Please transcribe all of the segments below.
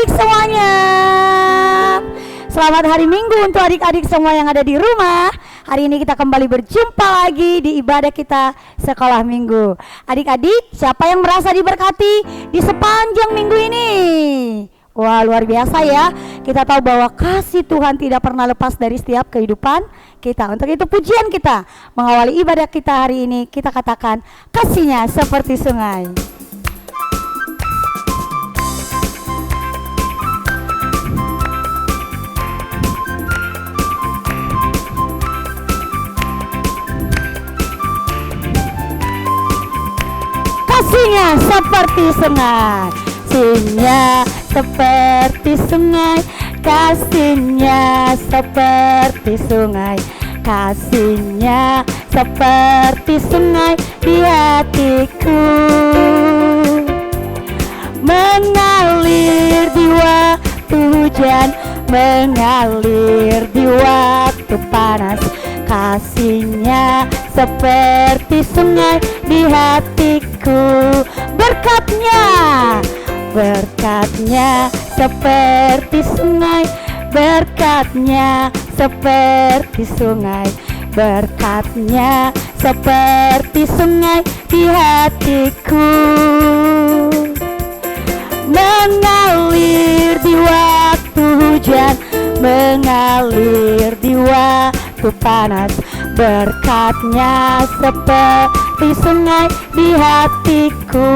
adik-adik semuanya. Selamat hari Minggu untuk adik-adik semua yang ada di rumah. Hari ini kita kembali berjumpa lagi di ibadah kita sekolah minggu. Adik-adik, siapa yang merasa diberkati di sepanjang minggu ini? Wah, luar biasa ya. Kita tahu bahwa kasih Tuhan tidak pernah lepas dari setiap kehidupan kita. Untuk itu pujian kita mengawali ibadah kita hari ini, kita katakan kasihnya seperti sungai. Kasihnya seperti sungai, kasihnya seperti sungai, kasihnya seperti sungai, kasihnya seperti sungai di hatiku, mengalir di waktu hujan, mengalir di waktu panas. Kasihnya seperti sungai di hatiku, berkatnya, berkatnya seperti sungai, berkatnya seperti sungai, berkatnya seperti sungai di hatiku, mengalir di waktu hujan, mengalir di waktu panas. Berkatnya seperti sungai di hatiku.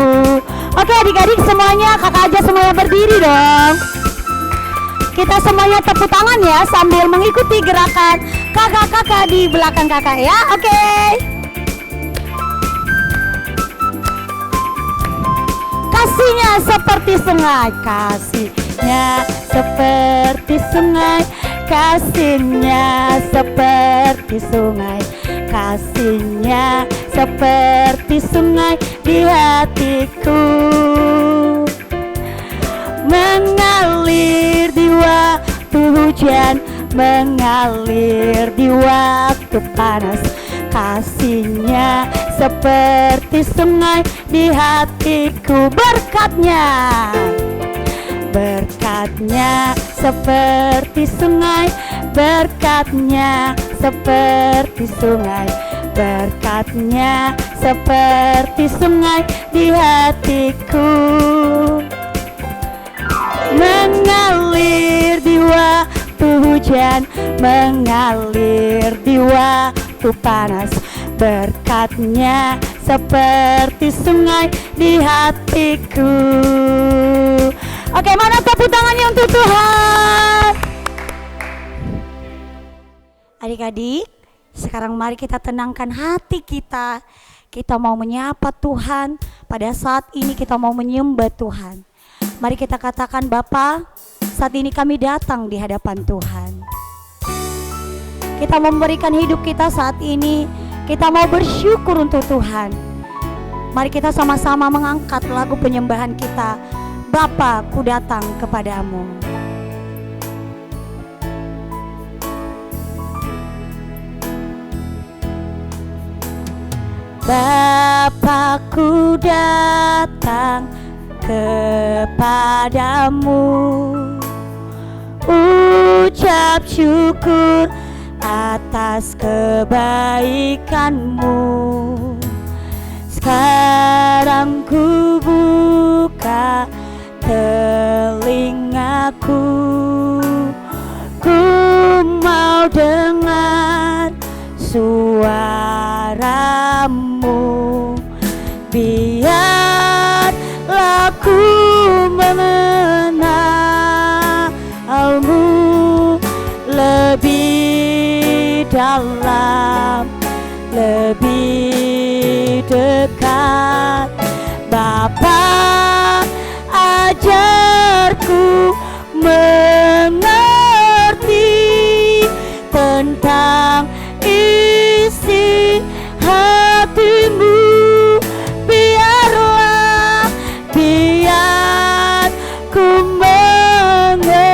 Oke adik-adik semuanya, kakak aja semuanya berdiri dong. Kita semuanya tepuk tangan ya sambil mengikuti gerakan kakak-kakak di belakang kakak ya. Oke. Kasihnya seperti sungai, kasihnya seperti sungai, kasihnya seperti sungai, kasihnya seperti sungai di hatiku, mengalir di waktu hujan, mengalir di waktu panas. Kasihnya seperti sungai di hatiku, berkatnya, berkatnya seperti sungai, berkatnya seperti sungai, berkatnya seperti sungai di hatiku, mengalir di waktu hujan, mengalir di waktu panas. Berkatnya seperti sungai di hatiku. Oke, mana tepuk tangannya untuk Tuhan? Adik-adik, sekarang mari kita tenangkan hati kita. Kita mau menyapa Tuhan. Pada saat ini kita mau menyembah Tuhan. Mari kita katakan, Bapa, saat ini kami datang di hadapan Tuhan. Kita memberikan hidup kita saat ini. Kita mau bersyukur untuk Tuhan. Mari kita sama-sama mengangkat lagu penyembahan kita. Bapa, ku datang kepadamu. Bapa, ku datang kepadamu, ucap syukur atas kebaikanmu. Sekarang ku buka telingaku, ku mau dengar suaramu. Biarlah ku mengenalmu lebih dalam, lebih dekat. Bapa, ajarku mengerti tentang isi hatimu. Biar ku mengenalmu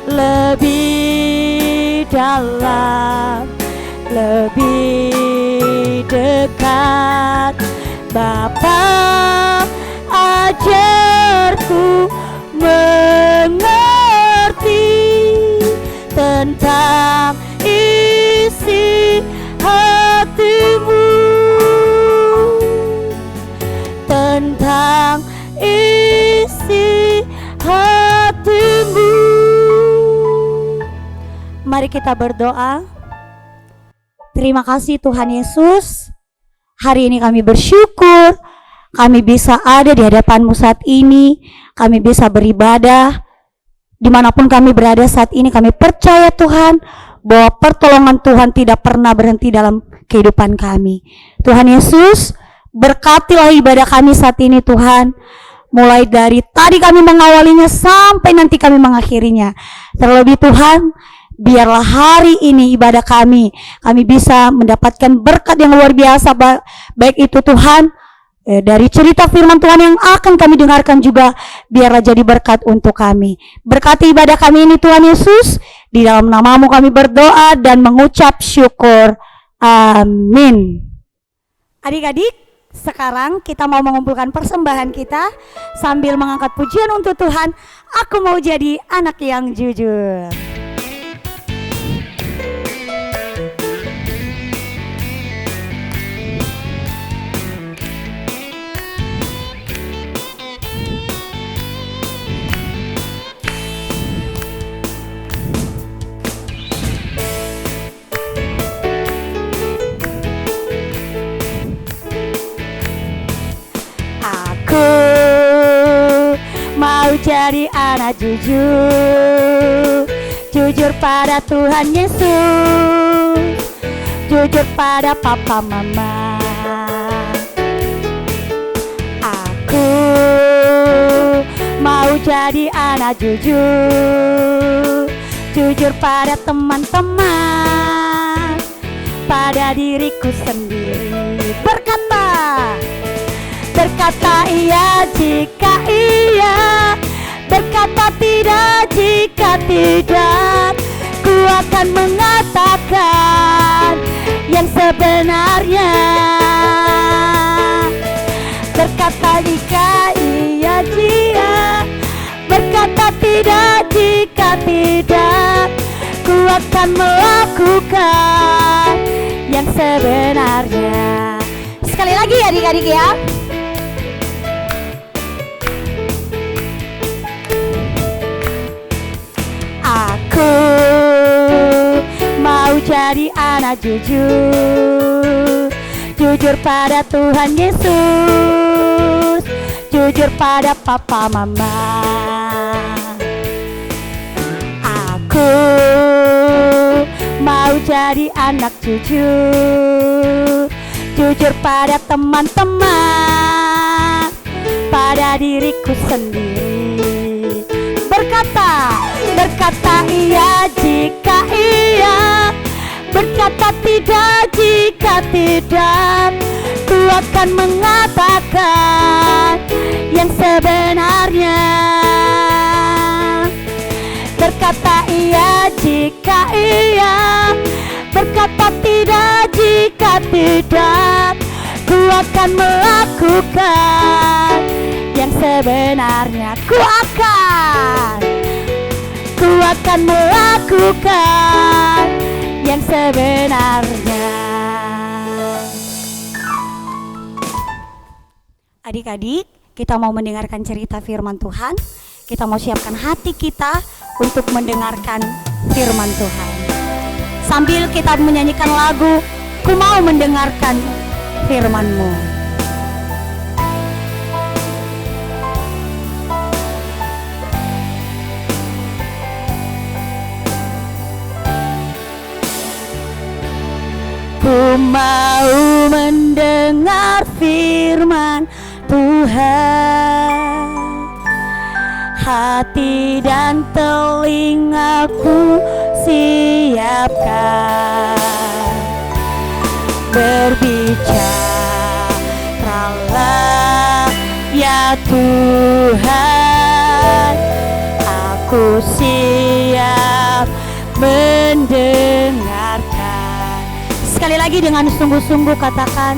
lebih dalam, lebih dekat. Bapa, Mari kita berdoa. Terima kasih Tuhan Yesus. Hari ini kami bersyukur kami bisa ada di hadapan-Mu saat ini. Kami bisa beribadah dimanapun kami berada saat ini. Kami percaya Tuhan bahwa pertolongan Tuhan tidak pernah berhenti dalam kehidupan kami. Tuhan Yesus, berkatilah ibadah kami saat ini Tuhan. Mulai dari tadi kami mengawalinya sampai nanti kami mengakhirinya. Terlebih Tuhan, biarlah hari ini ibadah kami bisa mendapatkan berkat yang luar biasa. Baik itu Tuhan, dari cerita firman Tuhan yang akan kami dengarkan juga, biarlah jadi berkat untuk kami. Berkati ibadah kami ini Tuhan Yesus. Di dalam nama-Mu kami berdoa dan mengucap syukur. Amin. Adik-adik, sekarang kita mau mengumpulkan persembahan kita sambil mengangkat pujian untuk Tuhan. Aku mau jadi anak yang jujur. Mau jadi anak jujur, jujur pada Tuhan Yesus, jujur pada papa mama. Aku mau jadi anak jujur, jujur pada teman-teman, pada diriku sendiri. Berkata iya jika iya, berkata tidak jika tidak. Ku akan mengatakan yang sebenarnya. Berkata jika iya jika, berkata tidak jika tidak. Ku akan melakukan yang sebenarnya. Sekali lagi adik-adik ya. Aku mau jadi anak jujur, jujur pada Tuhan Yesus, jujur pada papa mama. Aku mau jadi anak jujur, jujur pada teman-teman, pada diriku sendiri. Berkata iya jika iya, berkata tidak jika tidak. Ku akan mengatakan yang sebenarnya. Berkata iya jika iya, berkata tidak jika tidak. Ku akan melakukan yang sebenarnya. Ku akan melakukan yang sebenarnya. Adik-adik, kita mau mendengarkan cerita firman Tuhan. Kita mau siapkan hati kita untuk mendengarkan firman Tuhan. Sambil kita menyanyikan lagu, ku mau mendengarkan firman-Mu. Ku mau mendengar firman Tuhan. Hati dan telingaku siapkan. Berbicaralah ya Tuhan. Aku siap mendengarkan. Sekali lagi dengan sungguh-sungguh katakan,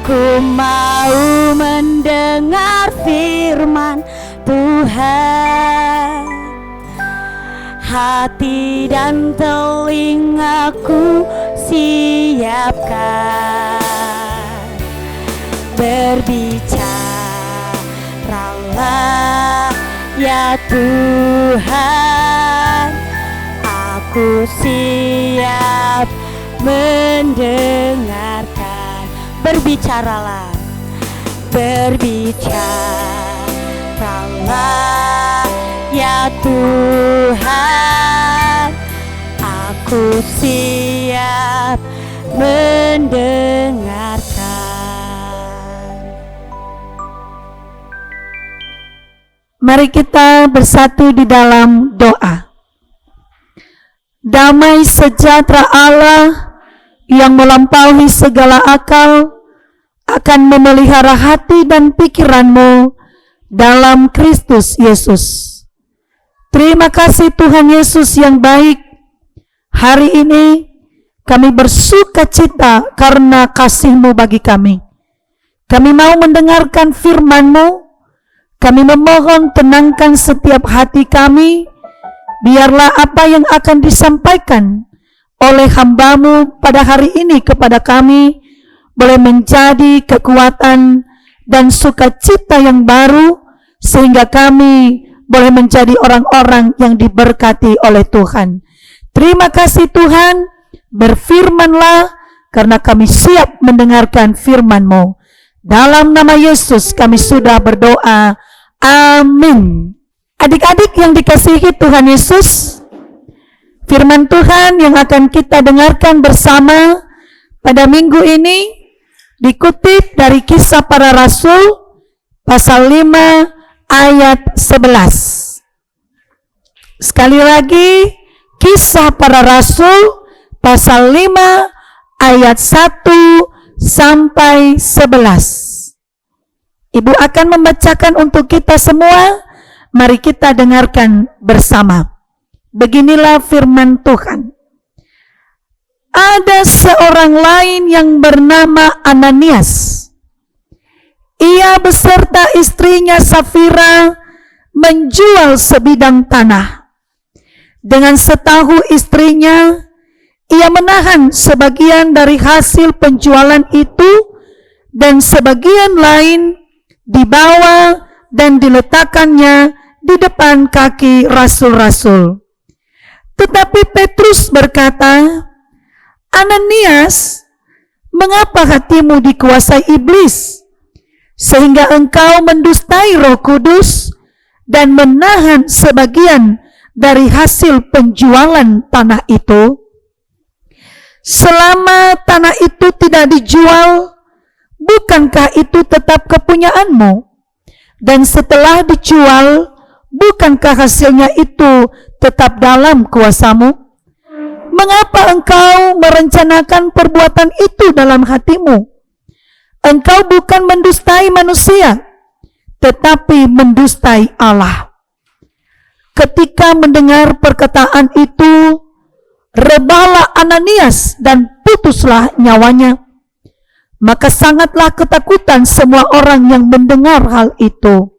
ku mau mendengar firman Tuhan. Hati dan telingaku siapkan. Berbicaralah Ya Tuhan, aku siap mendengarkan. Berbicaralah, berbicaralah ya Tuhan, aku siap mendengarkan. Mari kita bersatu di dalam doa. Damai sejahtera Allah yang melampaui segala akal akan memelihara hati dan pikiranmu dalam Kristus Yesus. Terima kasih Tuhan Yesus yang baik. Hari ini kami bersuka cita karena kasih-Mu bagi kami. Kami mau mendengarkan firman-Mu. Kami memohon tenangkan setiap hati kami. Biarlah apa yang akan disampaikan oleh hamba-Mu pada hari ini kepada kami boleh menjadi kekuatan dan sukacita yang baru, sehingga kami boleh menjadi orang-orang yang diberkati oleh Tuhan. Terima kasih Tuhan, berfirmanlah karena kami siap mendengarkan firman-Mu. Dalam nama Yesus kami sudah berdoa. Amin. Adik-adik yang dikasihi Tuhan Yesus, firman Tuhan yang akan kita dengarkan bersama pada minggu ini dikutip dari Kisah Para Rasul pasal 5 ayat 11. Sekali lagi, Kisah Para Rasul pasal 5 ayat 1 sampai 11. Ibu akan membacakan untuk kita semua. Mari kita dengarkan bersama. Beginilah firman Tuhan. Ada seorang lain yang bernama Ananias. Ia beserta istrinya Safira menjual sebidang tanah. Dengan setahu istrinya, ia menahan sebagian dari hasil penjualan itu dan sebagian lain dibawa dan diletakkannya di depan kaki rasul-rasul. Tetapi Petrus berkata, Ananias, mengapa hatimu dikuasai iblis, sehingga engkau mendustai Roh Kudus dan menahan sebagian dari hasil penjualan tanah itu? Selama tanah itu tidak dijual, bukankah itu tetap kepunyaanmu? Dan setelah dijual, bukankah hasilnya itu tetap dalam kuasamu? Mengapa engkau merencanakan perbuatan itu dalam hatimu? Engkau bukan mendustai manusia, tetapi mendustai Allah. Ketika mendengar perkataan itu, rebahlah Ananias dan putuslah nyawanya. Maka sangatlah ketakutan semua orang yang mendengar hal itu.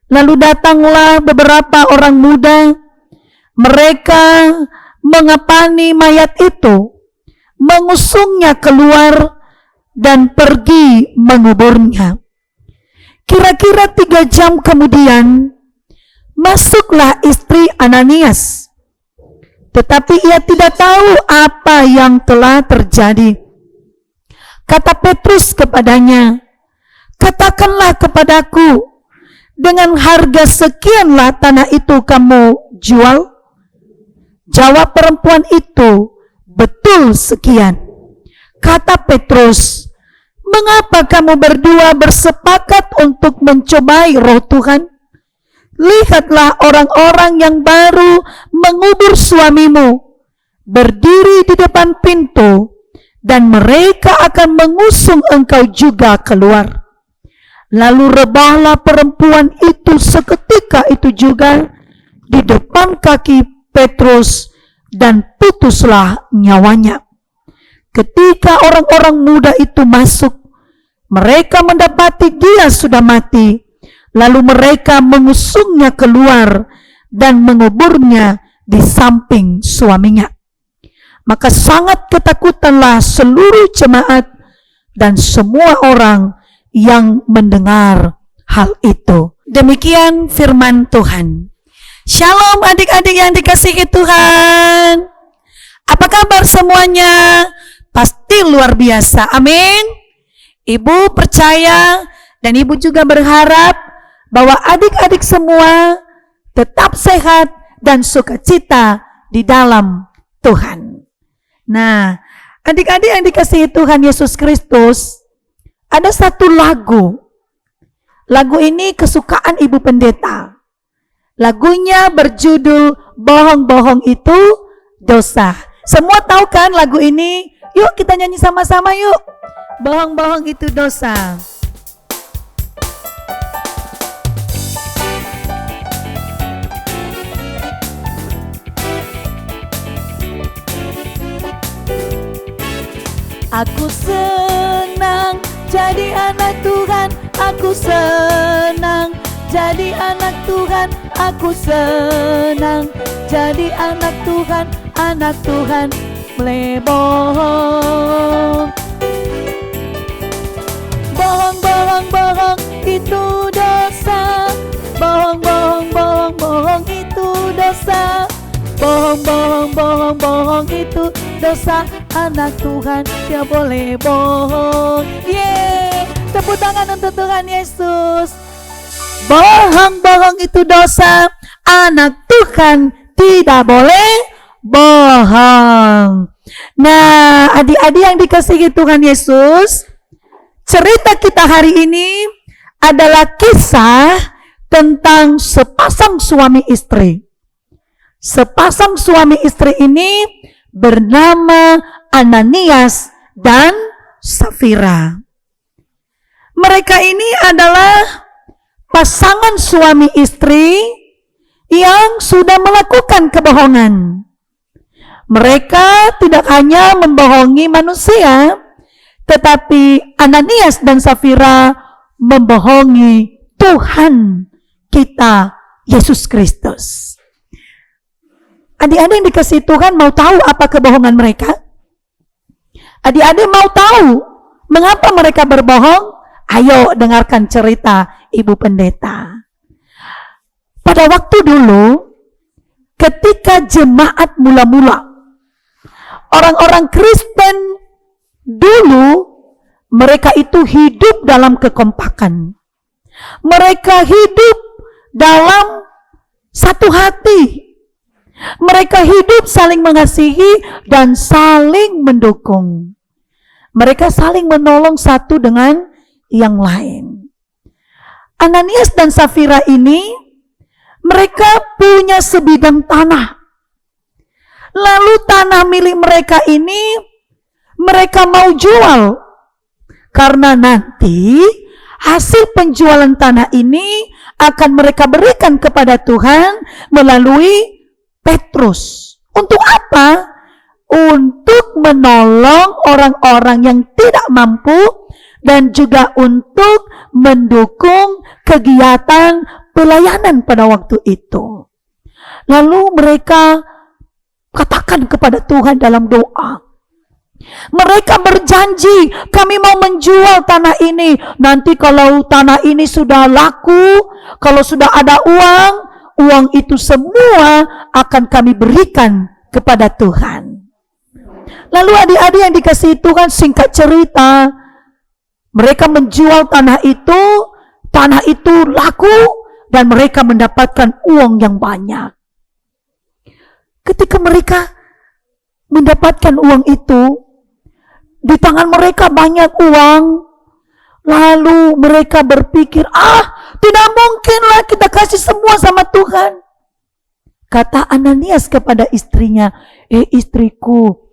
Lalu datanglah beberapa orang muda. Mereka mengepani mayat itu, mengusungnya keluar, dan pergi menguburnya. Kira-kira 3 jam kemudian, masuklah istri Ananias. Tetapi ia tidak tahu apa yang telah terjadi. Kata Petrus kepadanya, katakanlah kepadaku, dengan harga sekianlah tanah itu kamu jual? Jawab perempuan itu, betul sekian. Kata Petrus, mengapa kamu berdua bersepakat untuk mencobai Roh Tuhan? Lihatlah orang-orang yang baru mengubur suamimu, berdiri di depan pintu, dan mereka akan mengusung engkau juga keluar. Lalu rebahlah perempuan itu seketika itu juga di depan kaki Petrus dan putuslah nyawanya. Ketika orang-orang muda itu masuk, mereka mendapati dia sudah mati. Lalu mereka mengusungnya keluar dan menguburnya di samping suaminya. Maka sangat ketakutanlah seluruh jemaat dan semua orang yang mendengar hal itu. Demikian firman Tuhan. Shalom adik-adik yang dikasihi Tuhan. Apa kabar semuanya? Pasti luar biasa, amin. Ibu percaya dan ibu juga berharap bahwa adik-adik semua tetap sehat dan sukacita di dalam Tuhan. Nah, adik-adik yang dikasihi Tuhan Yesus Kristus, ada satu lagu. Lagu ini kesukaan Ibu Pendeta. Lagunya berjudul Bohong-bohong itu dosa. Semua tahu kan lagu ini? Yuk kita nyanyi sama-sama yuk. Bohong-bohong itu dosa. Aku senang jadi anak Tuhan. Aku senang jadi anak Tuhan. Aku senang jadi anak Tuhan. Anak Tuhan boleh bohong. Bohong, bohong, bohong itu dosa. Bohong, bohong, bohong, bohong itu dosa. Bohong, bohong, bohong, bohong itu dosa. Anak Tuhan dia boleh bohong. Yeay, tepuk tangan untuk Tuhan Yesus. Bohong-bohong itu dosa. Anak Tuhan tidak boleh bohong. Nah, adik-adik yang dikasihi Tuhan Yesus, cerita kita hari ini adalah kisah tentang sepasang suami istri. Sepasang suami istri ini bernama Ananias dan Safira. Mereka ini adalah pasangan suami istri yang sudah melakukan kebohongan. Mereka tidak hanya membohongi manusia, tetapi Ananias dan Safira membohongi Tuhan kita Yesus Kristus. Adik-adik yang dikasihi Tuhan mau tahu apa kebohongan mereka? Adik-adik mau tahu mengapa mereka berbohong? Ayo dengarkan cerita Ibu Pendeta. Pada waktu dulu, ketika jemaat mula-mula, orang-orang Kristen dulu, mereka itu hidup dalam kekompakan. Mereka hidup dalam satu hati. Mereka hidup saling mengasihi dan saling mendukung. Mereka saling menolong satu dengan yang lain. Ananias dan Safira ini, mereka punya sebidang tanah. Lalu tanah milik mereka ini, mereka mau jual. Karena nanti hasil penjualan tanah ini akan mereka berikan kepada Tuhan melalui Petrus. Untuk apa? Untuk menolong orang-orang yang tidak mampu dan juga untuk mendukung kegiatan pelayanan pada waktu itu. Lalu mereka katakan kepada Tuhan dalam doa. Mereka berjanji, kami mau menjual tanah ini. Nanti kalau tanah ini sudah laku, kalau sudah ada uang itu semua akan kami berikan kepada Tuhan. Lalu adik-adik yang dikasihi Tuhan, singkat cerita, mereka menjual tanah itu laku, dan mereka mendapatkan uang yang banyak. Ketika mereka mendapatkan uang itu, di tangan mereka banyak uang, lalu mereka berpikir, tidak mungkinlah kita kasih semua sama Tuhan. Kata Ananias kepada istrinya, istriku,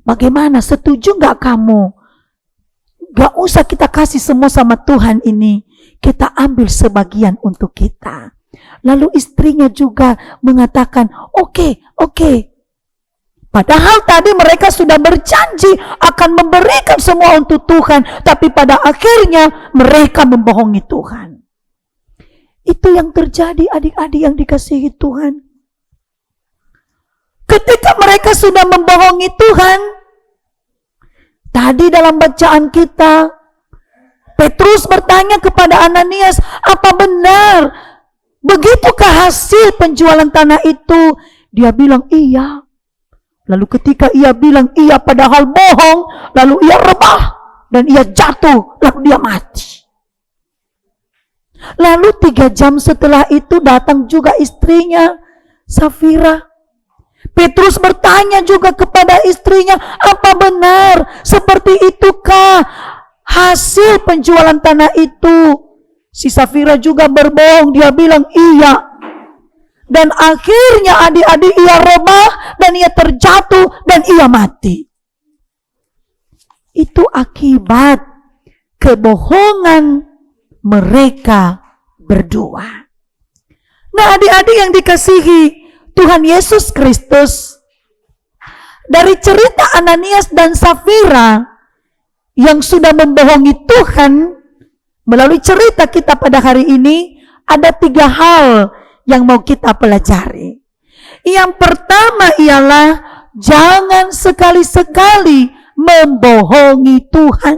bagaimana, setuju gak kamu? Gak usah kita kasih semua sama Tuhan ini, kita ambil sebagian untuk kita. Lalu istrinya juga mengatakan, oke. Padahal tadi mereka sudah berjanji akan memberikan semua untuk Tuhan, tapi pada akhirnya mereka membohongi Tuhan. Itu yang terjadi adik-adik yang dikasihi Tuhan. Ketika mereka sudah membohongi Tuhan, tadi dalam bacaan kita, Petrus bertanya kepada Ananias, apa benar Begitukah hasil penjualan tanah itu? Dia bilang iya. Lalu ketika ia bilang iya padahal bohong, lalu ia rebah dan ia jatuh, lalu dia mati. Lalu 3 jam setelah itu datang juga istrinya, Safira. Petrus bertanya juga kepada istrinya, apa benar seperti itukah hasil penjualan tanah itu? Si Safira juga berbohong, dia bilang iya. Dan akhirnya adik-adik ia rebah dan ia terjatuh dan ia mati. Itu akibat kebohongan mereka berdua. Nah, adik-adik yang dikasihi Tuhan Yesus Kristus, dari cerita Ananias dan Safira yang sudah membohongi Tuhan, melalui cerita kita pada hari ini, ada 3 hal yang mau kita pelajari. Yang pertama ialah jangan sekali-sekali membohongi Tuhan.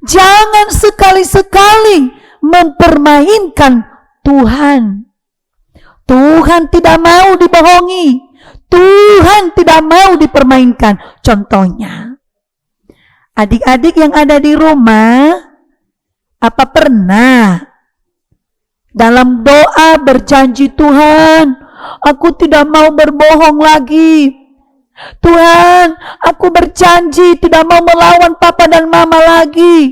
Jangan sekali-sekali mempermainkan Tuhan. Tuhan tidak mau dibohongi. Tuhan tidak mau dipermainkan. Contohnya, adik-adik yang ada di rumah, apa pernah dalam doa berjanji, Tuhan, aku tidak mau berbohong lagi. Tuhan, aku berjanji tidak mau melawan papa dan mama lagi.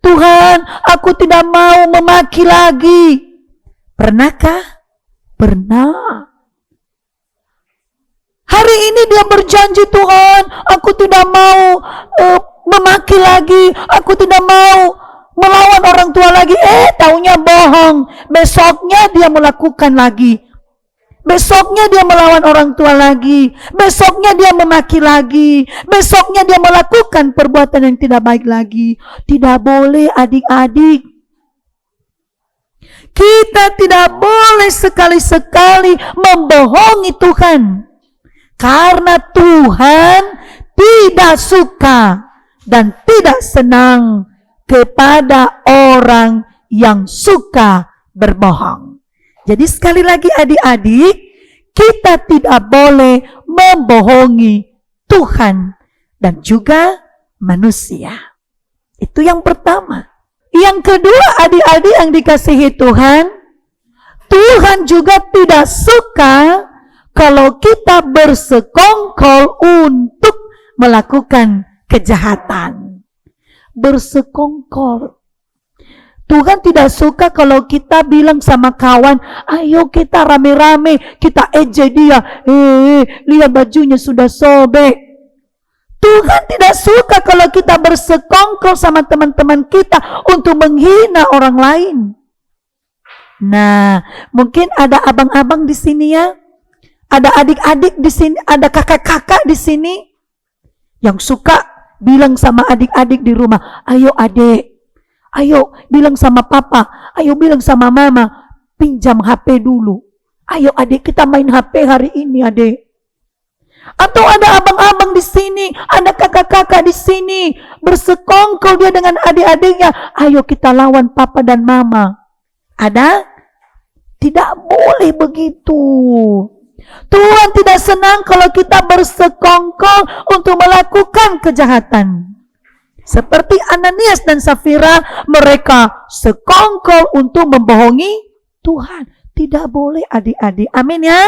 Tuhan, aku tidak mau memaki lagi. Pernahkah? Pernah. Hari ini dia berjanji, Tuhan, aku tidak mau memaki lagi. Aku tidak mau melawan orang tua lagi. Taunya bohong. Besoknya dia melakukan lagi. Besoknya dia melawan orang tua lagi. Besoknya dia memaki lagi. Besoknya dia melakukan perbuatan yang tidak baik lagi. Tidak boleh, adik-adik. Kita tidak boleh sekali-sekali membohongi Tuhan. Karena Tuhan tidak suka dan tidak senang kepada orang yang suka berbohong. Jadi sekali lagi adik-adik, kita tidak boleh membohongi Tuhan dan juga manusia. Itu yang pertama. Yang kedua, adik-adik yang dikasihi Tuhan, Tuhan juga tidak suka kalau kita bersekongkol untuk melakukan kejahatan. Bersekongkol. Tuhan tidak suka kalau kita bilang sama kawan, ayo kita rame-rame, kita ejek dia. Lihat bajunya sudah sobek. Tuhan tidak suka kalau kita bersekongkol sama teman-teman kita untuk menghina orang lain. Nah, mungkin ada abang-abang di sini ya. Ada adik-adik di sini, ada kakak-kakak di sini yang suka bilang sama adik-adik di rumah, ayo adik, ayo bilang sama papa, ayo bilang sama mama, pinjam HP dulu. Ayo adik, kita main HP hari ini adik. Atau ada abang-abang di sini, ada kakak-kakak di sini, bersekongkol dia dengan adik-adiknya, ayo kita lawan papa dan mama. Ada? Tidak boleh begitu. Tuhan tidak senang kalau kita bersekongkol untuk melakukan kejahatan. Seperti Ananias dan Safira, mereka sekongkol untuk membohongi Tuhan. Tidak boleh adik-adik. Amin ya.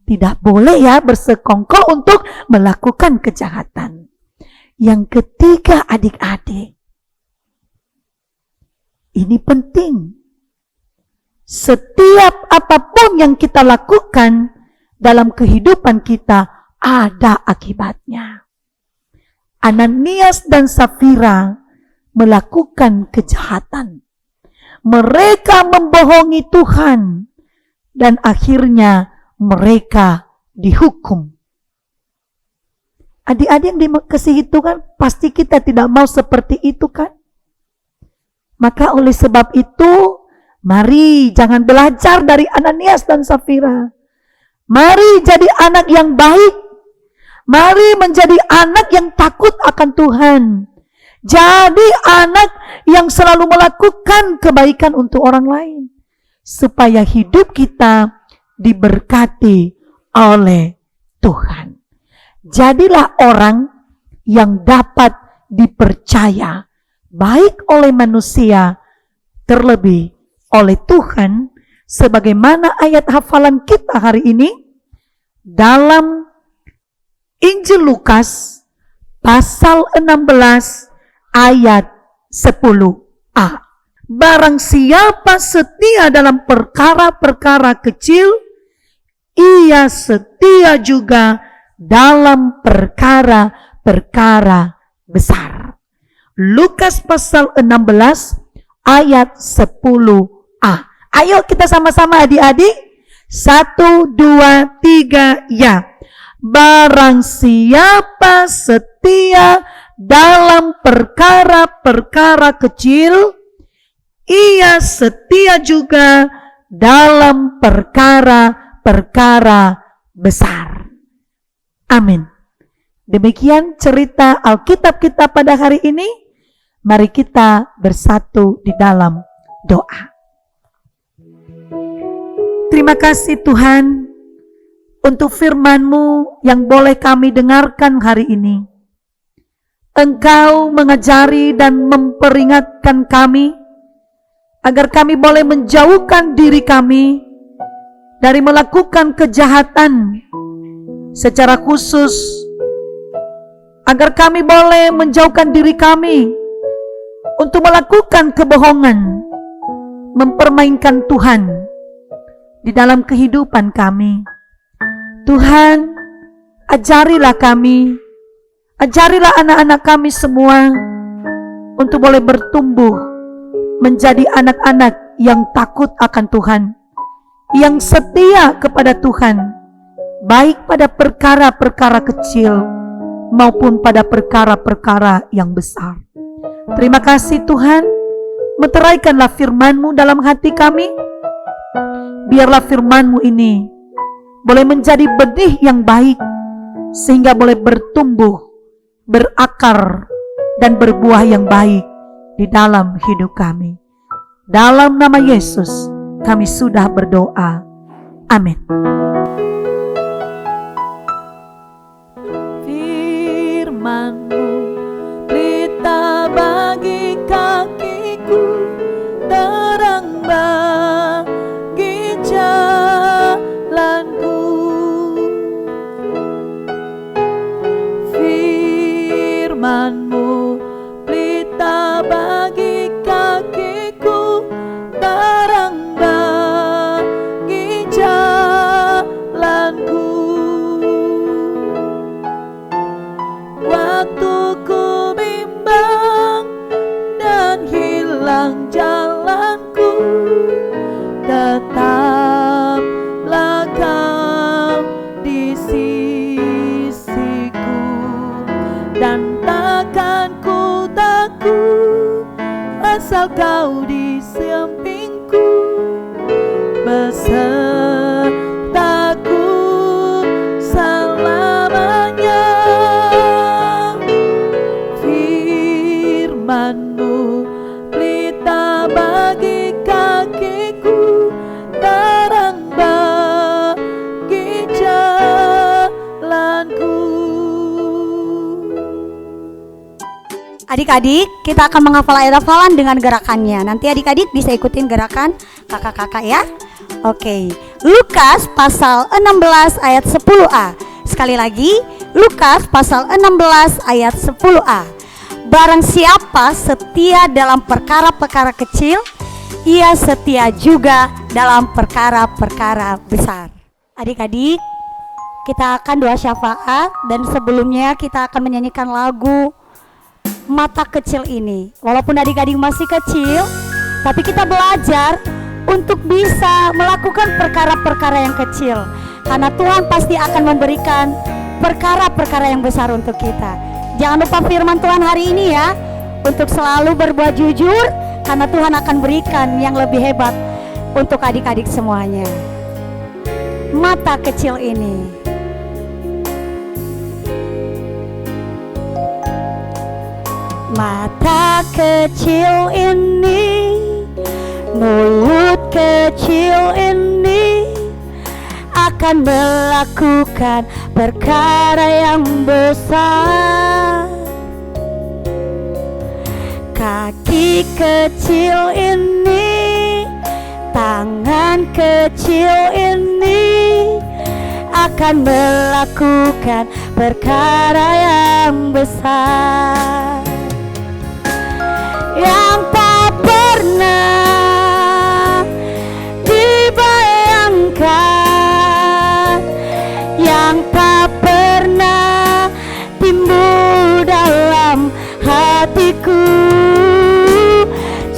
Tidak boleh ya bersekongkol untuk melakukan kejahatan. Yang ketiga adik-adik. Ini penting. Setiap apapun yang kita lakukan dalam kehidupan kita ada akibatnya. Ananias dan Safira melakukan kejahatan. Mereka membohongi Tuhan dan akhirnya mereka dihukum. Adik-adik yang dikasihi Tuhan, pasti kita tidak mau seperti itu kan? Maka oleh sebab itu, mari jangan belajar dari Ananias dan Safira. Mari jadi anak yang baik. Mari menjadi anak yang takut akan Tuhan. Jadi anak yang selalu melakukan kebaikan untuk orang lain. supaya hidup kita diberkati oleh Tuhan. Jadilah orang yang dapat dipercaya, baik oleh manusia, terlebih oleh Tuhan, sebagaimana ayat hafalan kita hari ini dalam Injil Lukas pasal 16 ayat 10a. Barang siapa setia dalam perkara-perkara kecil, ia setia juga dalam perkara-perkara besar. Lukas pasal 16 ayat 10a. Ayo kita sama-sama adik-adik. 1, 2, 3, ya. Barang siapa setia dalam perkara-perkara kecil, ia setia juga dalam perkara-perkara besar. Amin. Demikian cerita Alkitab kita pada hari ini. Mari kita bersatu di dalam doa. Terima kasih Tuhan untuk firman-Mu yang boleh kami dengarkan hari ini. Engkau mengajari dan memperingatkan kami agar kami boleh menjauhkan diri kami dari melakukan kejahatan, secara khusus agar kami boleh menjauhkan diri kami untuk melakukan kebohongan, mempermainkan Tuhan di dalam kehidupan kami. Tuhan, ajarilah kami, ajarilah anak-anak kami semua untuk boleh bertumbuh menjadi anak-anak yang takut akan Tuhan, yang setia kepada Tuhan, baik pada perkara-perkara kecil maupun pada perkara-perkara yang besar. Terima kasih Tuhan, meteraikanlah firman-Mu dalam hati kami. Biarlah firman-Mu ini boleh menjadi benih yang baik, sehingga boleh bertumbuh, berakar, dan berbuah yang baik di dalam hidup kami. Dalam nama Yesus kami sudah berdoa. Amin. Firman-Mu pelita bagi kakiku, terang bagi jalanku. Firman-Mu pelita bagi kakiku, terang bagi jalanku. Waktu ku bimbang dan hilang jalanku, tetaplah Kau di sisiku, dan takkan ku takut asal Kau di sampingku, besertaku selamanya. Firman-Mu pelita bagi kakiku, terang bagi jalanku. Adik-adik, kita akan menghafal ayat hafalan dengan gerakannya. Nanti adik-adik bisa ikutin gerakan kakak-kakak ya. Oke, Lukas pasal 16 ayat 10a. Sekali lagi, Lukas pasal 16 ayat 10a. Barang siapa setia dalam perkara-perkara kecil, ia setia juga dalam perkara-perkara besar. Adik-adik, kita akan doa syafaat, dan sebelumnya kita akan menyanyikan lagu Mata Kecil ini. Walaupun adik-adik masih kecil, tapi kita belajar untuk bisa melakukan perkara-perkara yang kecil, karena Tuhan pasti akan memberikan perkara-perkara yang besar untuk kita. Jangan lupa firman Tuhan hari ini ya, untuk selalu berbuat jujur, karena Tuhan akan berikan yang lebih hebat untuk adik-adik semuanya. Mata kecil ini. Mata kecil ini mulut kecil ini akan melakukan perkara yang besar. Kaki kecil ini, tangan kecil ini akan melakukan perkara yang besar, yang tak pernah dibayangkan, yang tak pernah timbul dalam hatiku.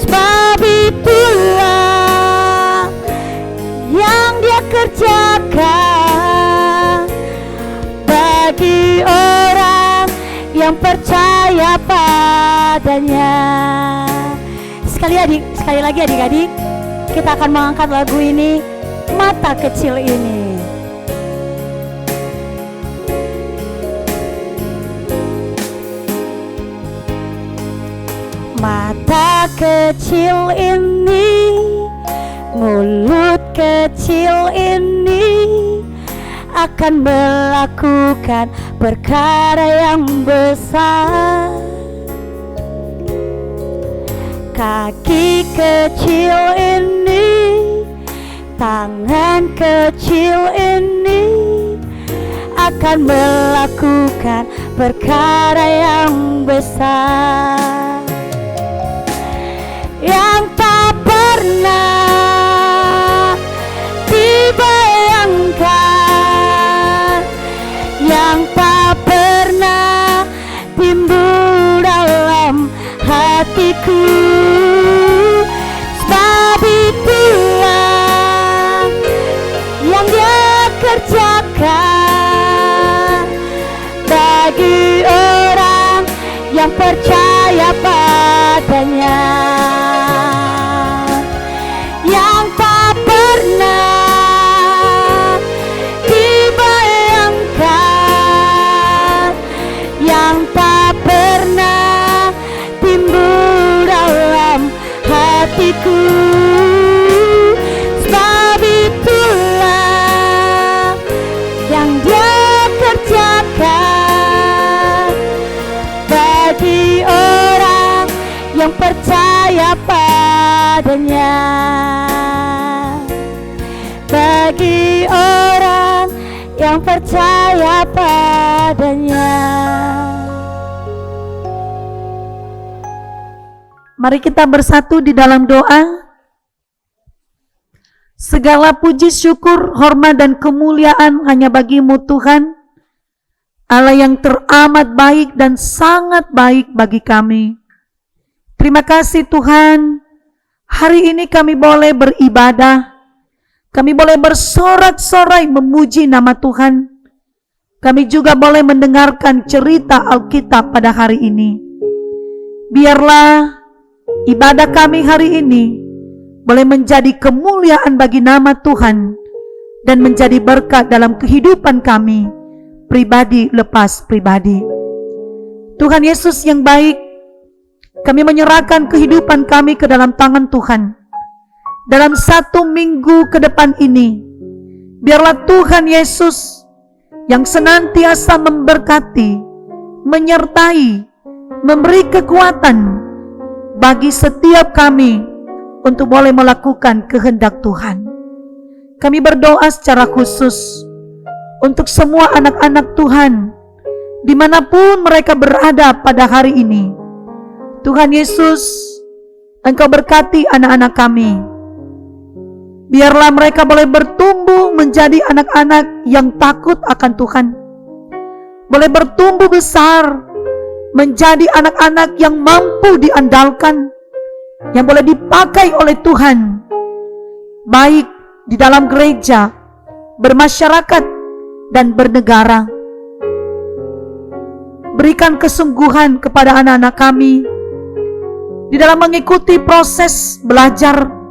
Sebab itulah yang Dia kerjakan bagi orang yang percaya padanya. Sekali lagi adik-adik, kita akan mengangkat lagu ini, Mata Kecil Ini. Mata kecil ini, mulut kecil ini akan melakukan perkara yang besar. Kaki kecil ini, tangan kecil ini akan melakukan perkara yang besar, yang tak pernah dibayangkan, yang tak pernah timbul dalam hatiku. Sebab itulah yang Dia kerjakan bagi orang yang percaya padanya, yang tak pernah dibayangkan, yang tak pernah timbul dalam hatiku. Sebab itulah yang Dia kerjakan bagi orang yang percaya padanya, bagi orang yang percaya padanya. Mari kita bersatu di dalam doa. Segala puji, syukur, hormat, dan kemuliaan hanya bagi-Mu Tuhan, Allah yang teramat baik dan sangat baik bagi kami. Terima kasih Tuhan, hari ini kami boleh beribadah, kami boleh bersorak-sorai memuji nama Tuhan. Kami juga boleh mendengarkan cerita Alkitab pada hari ini. Biarlah ibadah kami hari ini boleh menjadi kemuliaan bagi nama Tuhan dan menjadi berkat dalam kehidupan kami, pribadi lepas pribadi. Tuhan Yesus yang baik, kami menyerahkan kehidupan kami ke dalam tangan Tuhan. Dalam 1 minggu ke depan ini, biarlah Tuhan Yesus yang senantiasa memberkati, menyertai, memberi kekuatan bagi setiap kami untuk boleh melakukan kehendak Tuhan. Kami berdoa secara khusus untuk semua anak-anak Tuhan, dimanapun mereka berada pada hari ini. Tuhan Yesus, Engkau berkati anak-anak kami. Biarlah mereka boleh bertumbuh menjadi anak-anak yang takut akan Tuhan, boleh bertumbuh besar menjadi anak-anak yang mampu diandalkan, yang boleh dipakai oleh Tuhan, baik di dalam gereja, bermasyarakat, dan bernegara. Berikan kesungguhan kepada anak-anak kami di dalam mengikuti proses belajar.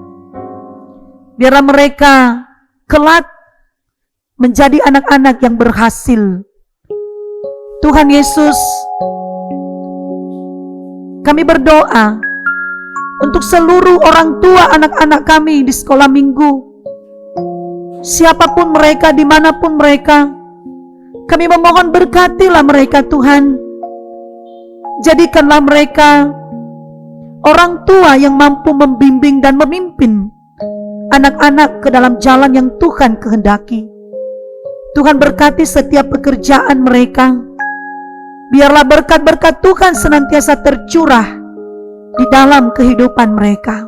Biarlah mereka kelak menjadi anak-anak yang berhasil. Tuhan Yesus, kami berdoa untuk seluruh orang tua anak-anak kami di sekolah minggu. Siapapun mereka, dimanapun mereka, kami memohon berkatilah mereka Tuhan. Jadikanlah mereka orang tua yang mampu membimbing dan memimpin anak-anak ke dalam jalan yang Tuhan kehendaki. Tuhan berkati setiap pekerjaan mereka. Biarlah berkat-berkat Tuhan senantiasa tercurah di dalam kehidupan mereka.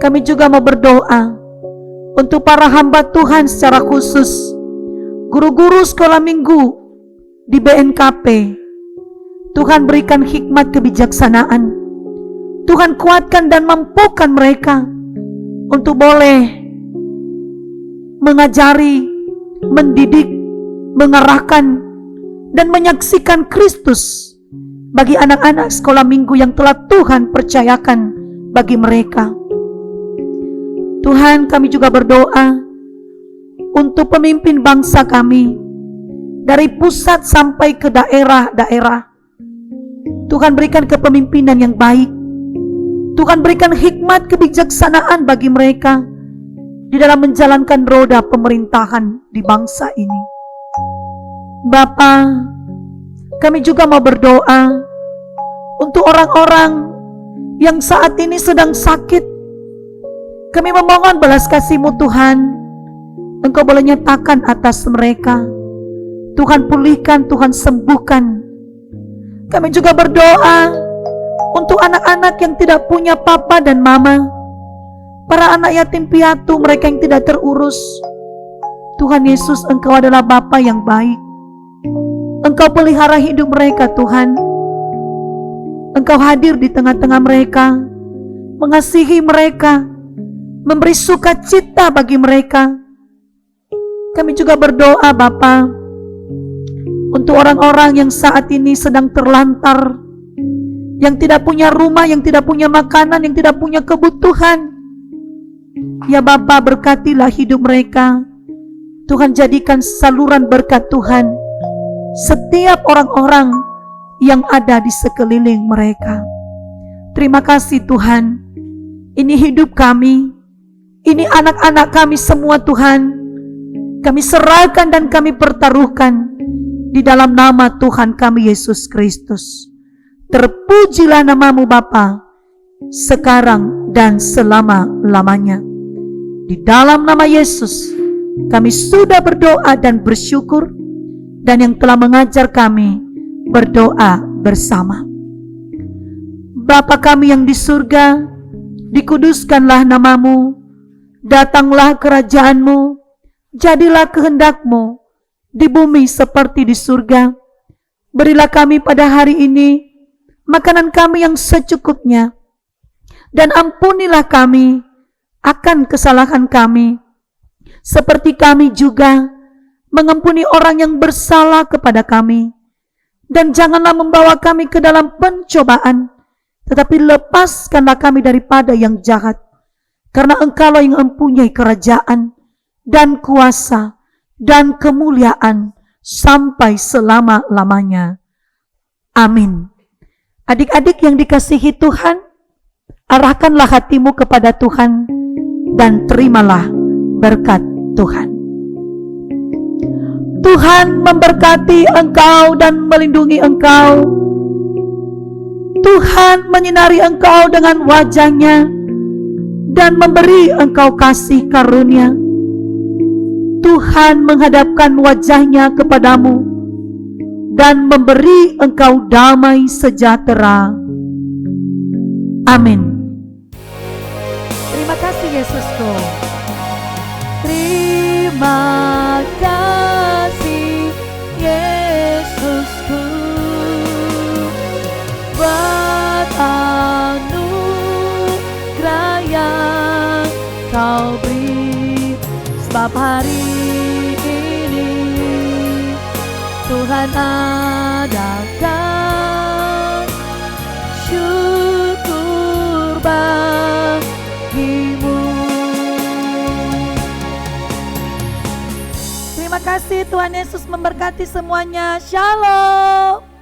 Kami juga mau berdoa untuk para hamba Tuhan secara khusus, guru-guru sekolah minggu di BNKP. Tuhan berikan hikmat kebijaksanaan. Tuhan kuatkan dan mampukan mereka untuk boleh mengajari, mendidik, mengarahkan, dan menyaksikan Kristus bagi anak-anak sekolah minggu yang telah Tuhan percayakan bagi mereka. Tuhan, kami juga berdoa untuk pemimpin bangsa kami, dari pusat sampai ke daerah-daerah. Tuhan berikan kepemimpinan yang baik. Tuhan berikan hikmat kebijaksanaan bagi mereka di dalam menjalankan roda pemerintahan di bangsa ini. Bapa, kami juga mau berdoa untuk orang-orang yang saat ini sedang sakit. Kami memohon belas kasih-Mu Tuhan. Engkau boleh nyatakan atas mereka. Tuhan pulihkan, Tuhan sembuhkan. Kami juga berdoa untuk anak-anak yang tidak punya papa dan mama, para anak yatim piatu, mereka yang tidak terurus. Tuhan Yesus, Engkau adalah Bapa yang baik. Engkau pelihara hidup mereka Tuhan. Engkau hadir di tengah-tengah mereka, mengasihi mereka, memberi sukacita bagi mereka. Kami juga berdoa Bapa untuk orang-orang yang saat ini sedang terlantar, yang tidak punya rumah, yang tidak punya makanan, yang tidak punya kebutuhan. Ya Bapa, berkatilah hidup mereka. Tuhan, jadikan saluran berkat Tuhan setiap orang-orang yang ada di sekeliling mereka. Terima kasih Tuhan. Ini hidup kami, ini anak-anak kami semua Tuhan. Kami serahkan dan kami pertaruhkan di dalam nama Tuhan kami Yesus Kristus. Terpujilah namamu Bapa, sekarang dan selama-lamanya. Di dalam nama Yesus kami sudah berdoa dan bersyukur, dan yang telah mengajar kami berdoa bersama. Bapa kami yang di surga, dikuduskanlah namamu, datanglah kerajaanmu, jadilah kehendak-Mu di bumi seperti di surga. Berilah kami pada hari ini makanan kami yang secukupnya, dan ampunilah kami akan kesalahan kami, seperti kami juga mengampuni orang yang bersalah kepada kami. Dan janganlah membawa kami ke dalam pencobaan, tetapi lepaskanlah kami daripada yang jahat. Karena Engkau yang mempunyai kerajaan dan kuasa dan kemuliaan sampai selama-lamanya. Amin. Adik-adik yang dikasihi Tuhan, arahkanlah hatimu kepada Tuhan dan terimalah berkat Tuhan. Tuhan memberkati engkau dan melindungi engkau. Tuhan menyinari engkau dengan wajah-Nya dan memberi engkau kasih karunia. Tuhan menghadapkan wajah-Nya kepadamu dan memberi engkau damai sejahtera. Amin. Terima kasih Yesusku. Terima kasih Yesusku, buat anugerah yang Kau beri. Sebab hari ini Tuhan adakan syukur bagimu. Terima kasih, Tuhan Yesus memberkati semuanya. Shalom.